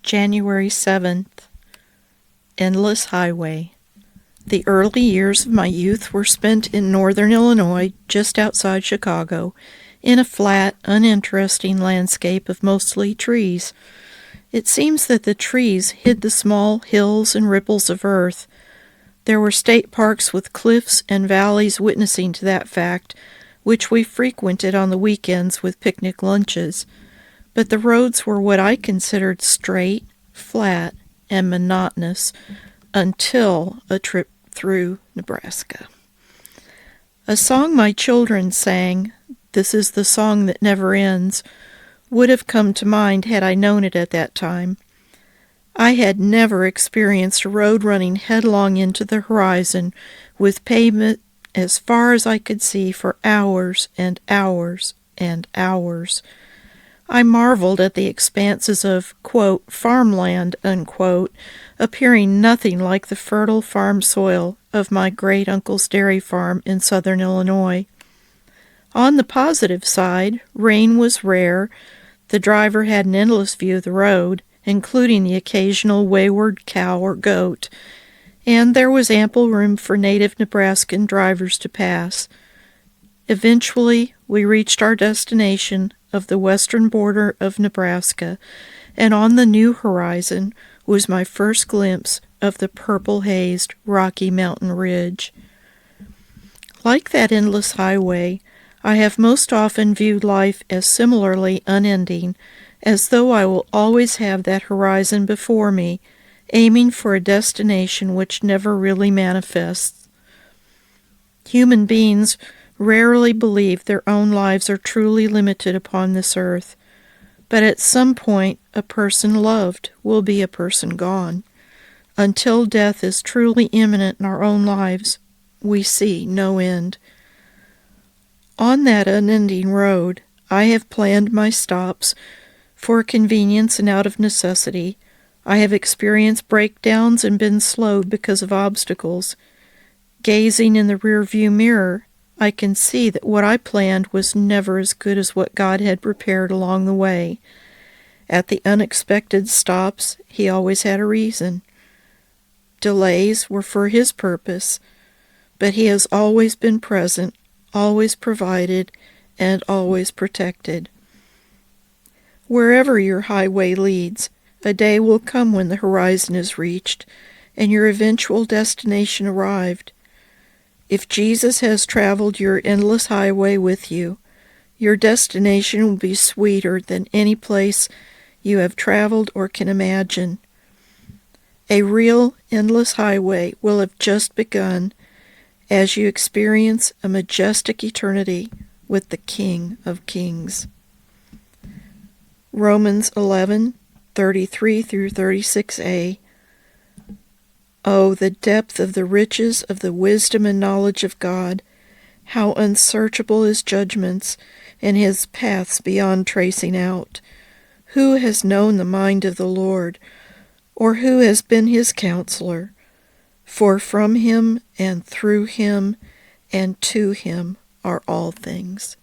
January 7th. Endless Highway. The early years of my youth were spent in northern Illinois, just outside Chicago, in a flat, uninteresting landscape of mostly trees. It seems that the trees hid the small hills and ripples of earth. There were state parks with cliffs and valleys witnessing to that fact, which we frequented on the weekends with picnic lunches. But the roads were what I considered straight, flat, and monotonous until a trip through Nebraska. A song my children sang, "This is the Song That Never Ends," would have come to mind had I known it at that time. I had never experienced a road running headlong into the horizon with pavement as far as I could see for hours and hours and hours. I marveled at the expanses of, quote, farmland, unquote, appearing nothing like the fertile farm soil of my great-uncle's dairy farm in southern Illinois. On the positive side, rain was rare, the driver had an endless view of the road, including the occasional wayward cow or goat, and there was ample room for native Nebraskan drivers to pass. Eventually, we reached our destination of the western border of Nebraska, and on the new horizon was my first glimpse of the purple-hazed Rocky Mountain Ridge. Like that endless highway, I have most often viewed life as similarly unending, as though I will always have that horizon before me, aiming for a destination which never really manifests. Human beings rarely believe their own lives are truly limited upon this earth, but at some point a person loved will be a person gone. Until death is truly imminent in our own lives, we see no end. On that unending road, I have planned my stops for convenience and out of necessity. I have experienced breakdowns and been slowed because of obstacles. Gazing in the rearview mirror, I can see that what I planned was never as good as what God had prepared along the way. At the unexpected stops, He always had a reason. Delays were for His purpose, but He has always been present, always provided, and always protected. Wherever your highway leads, a day will come when the horizon is reached and your eventual destination arrived. If Jesus has traveled your endless highway with you, your destination will be sweeter than any place you have traveled or can imagine. A real endless highway will have just begun as you experience a majestic eternity with the King of Kings. Romans 11:33 through 36a. Oh, the depth of the riches of the wisdom and knowledge of God! How unsearchable His judgments, and His paths beyond tracing out! Who has known the mind of the Lord, or who has been His counselor? For from Him, and through Him, and to Him are all things.